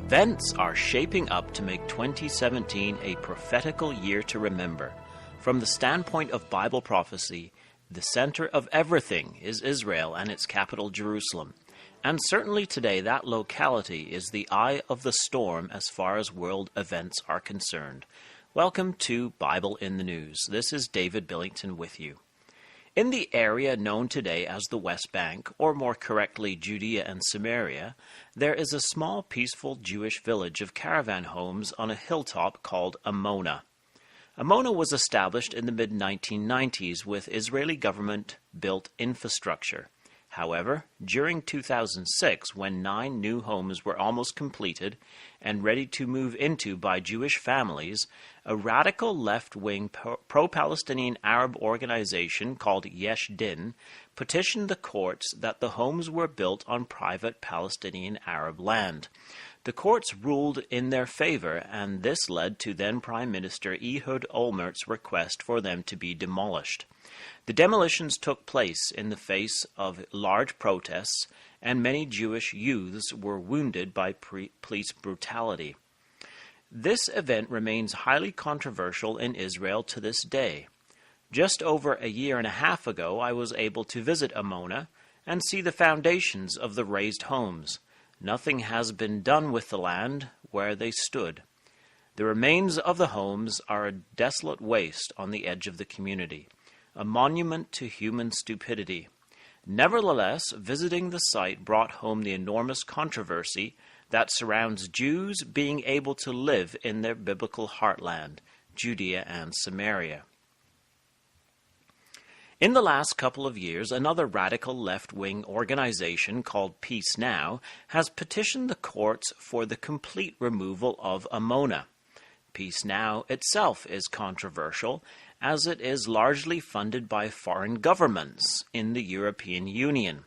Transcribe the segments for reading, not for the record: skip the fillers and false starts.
Events are shaping up to make 2017 a prophetical year to remember. From the standpoint of Bible prophecy, the center of everything is Israel and its capital Jerusalem. And certainly today that locality is the eye of the storm as far as world events are concerned. Welcome to Bible in the News. This is David Billington with you. In the area known today as the West Bank, or more correctly Judea and Samaria, there is a small peaceful Jewish village of caravan homes on a hilltop called Amona. Amona was established in the mid-1990s with Israeli government-built infrastructure. However, during 2006, when 9 new homes were almost completed and ready to move into by Jewish families, a radical left-wing pro-Palestinian Arab organization called Yesh Din petitioned the courts that the homes were built on private Palestinian Arab land. The courts ruled in their favor, and this led to then Prime Minister Ehud Olmert's request for them to be demolished. The demolitions took place in the face of large protests, and many Jewish youths were wounded by police brutality. This event remains highly controversial in Israel to this day. Just over a year and a half ago, I was able to visit Amona and see the foundations of the raised homes. Nothing has been done with the land where they stood. The remains of the homes are a desolate waste on the edge of the community, a monument to human stupidity. Nevertheless, visiting the site brought home the enormous controversy that surrounds Jews being able to live in their biblical heartland, Judea and Samaria. In the last couple of years, another radical left-wing organization called Peace Now has petitioned the courts for the complete removal of Amona. Peace Now itself is controversial, as it is largely funded by foreign governments in the European Union.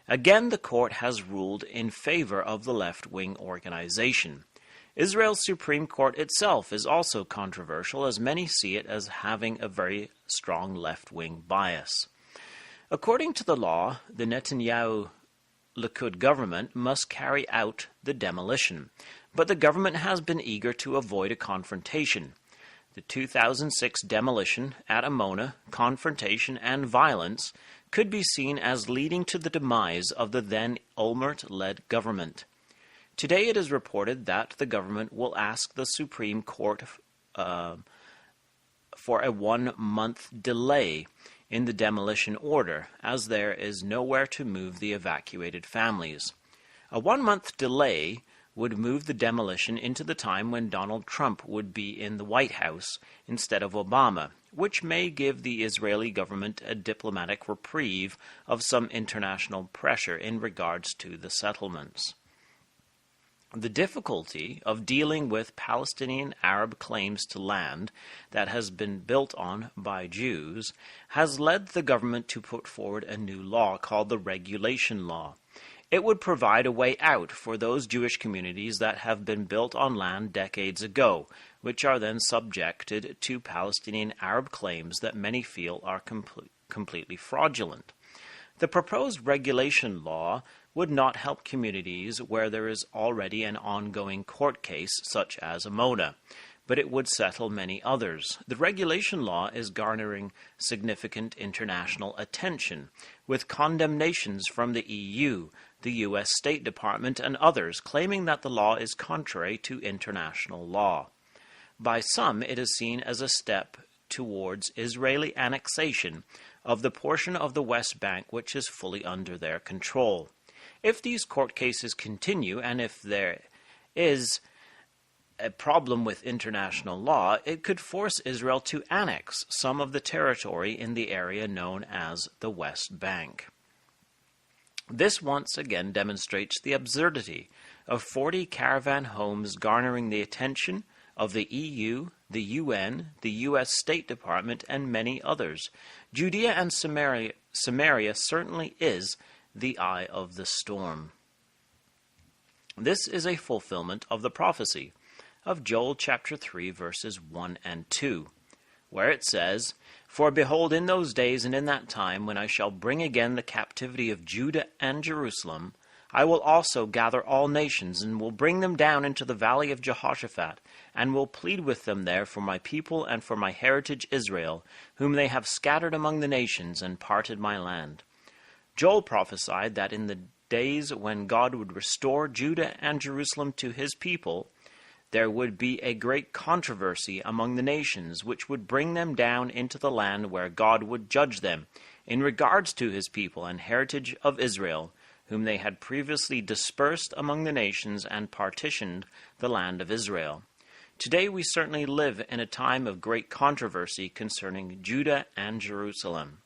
Again, the court has ruled in favor of the left-wing organization. Israel's Supreme Court itself is also controversial, as many see it as having a very strong left-wing bias. According to the law, the Netanyahu-Likud government must carry out the demolition, but the government has been eager to avoid a confrontation. The 2006 demolition at Amona, confrontation, and violence could be seen as leading to the demise of the then Olmert-led government. Today it is reported that the government will ask the Supreme Court for a 1-month delay in the demolition order, as there is nowhere to move the evacuated families. A 1-month delay would move the demolition into the time when Donald Trump would be in the White House instead of Obama, which may give the Israeli government a diplomatic reprieve of some international pressure in regards to the settlements. The difficulty of dealing with Palestinian Arab claims to land that has been built on by Jews has led the government to put forward a new law called the Regulation Law. It would provide a way out for those Jewish communities that have been built on land decades ago, which are then subjected to Palestinian Arab claims that many feel are completely fraudulent. The proposed regulation law would not help communities where there is already an ongoing court case such as Amona, but it would settle many others. The regulation law is garnering significant international attention, with condemnations from the EU, the U.S. State Department, and others claiming that the law is contrary to international law. By some, it is seen as a step towards Israeli annexation of the portion of the West Bank which is fully under their control. If these court cases continue, and if there is a problem with international law, it could force Israel to annex some of the territory in the area known as the West Bank. This once again demonstrates the absurdity of 40 caravan homes garnering the attention of the EU, the UN, the U.S. State Department, and many others. Judea and Samaria certainly is the eye of the storm. This is a fulfillment of the prophecy of Joel chapter 3, verses 1 and 2, where it says, "For behold, in those days and in that time, when I shall bring again the captivity of Judah and Jerusalem, I will also gather all nations, and will bring them down into the valley of Jehoshaphat, and will plead with them there for my people and for my heritage Israel, whom they have scattered among the nations and parted my land. Joel prophesied that in the days when God would restore Judah and Jerusalem to his people, there would be a great controversy among the nations, which would bring them down into the land where God would judge them, in regards to his people and heritage of Israel, whom they had previously dispersed among the nations and partitioned the land of Israel. Today we certainly live in a time of great controversy concerning Judah and Jerusalem.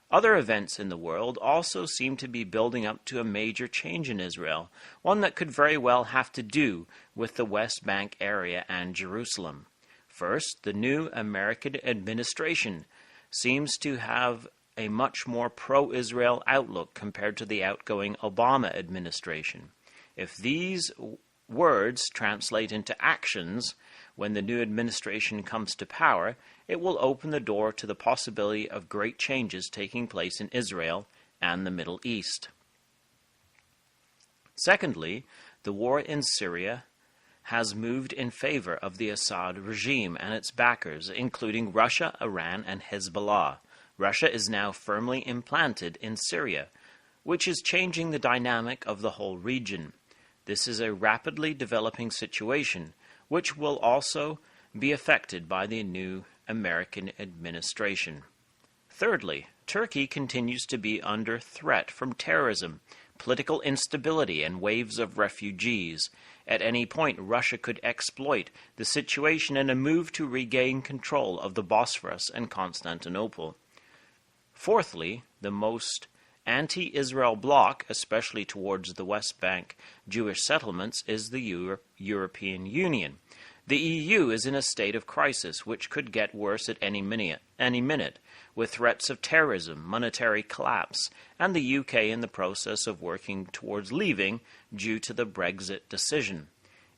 Other events in the world also seem to be building up to a major change in Israel, one that could very well have to do with the West Bank area and Jerusalem. First, the new American administration seems to have a much more pro-Israel outlook compared to the outgoing Obama administration. If these words translate into actions when the new administration comes to power, it will open the door to the possibility of great changes taking place in Israel and the Middle East. Secondly, the war in Syria has moved in favor of the Assad regime and its backers, including Russia, Iran, and Hezbollah. Russia is now firmly implanted in Syria, which is changing the dynamic of the whole region. This is a rapidly developing situation, which will also be affected by the new American administration. Thirdly, Turkey continues to be under threat from terrorism, political instability, and waves of refugees. At any point, Russia could exploit the situation in a move to regain control of the Bosphorus and Constantinople. Fourthly, the most anti-Israel bloc, especially towards the West Bank Jewish settlements, is the European Union. The EU is in a state of crisis, which could get worse at any minute, with threats of terrorism, monetary collapse, and the UK in the process of working towards leaving due to the Brexit decision.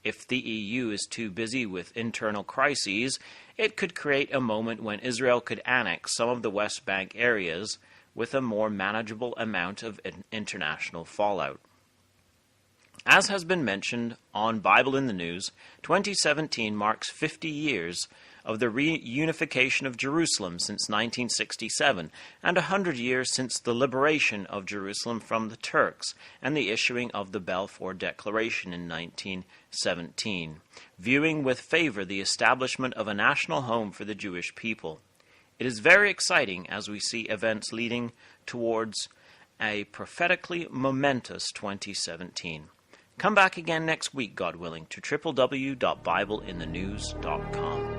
If the EU is too busy with internal crises, it could create a moment when Israel could annex some of the West Bank areas with a more manageable amount of international fallout. As has been mentioned on Bible in the News, 2017 marks 50 years of the reunification of Jerusalem since 1967, and 100 years since the liberation of Jerusalem from the Turks and the issuing of the Balfour Declaration in 1917, viewing with favor the establishment of a national home for the Jewish people. It is very exciting as we see events leading towards a prophetically momentous 2017. Come back again next week, God willing, to www.bibleinthenews.com.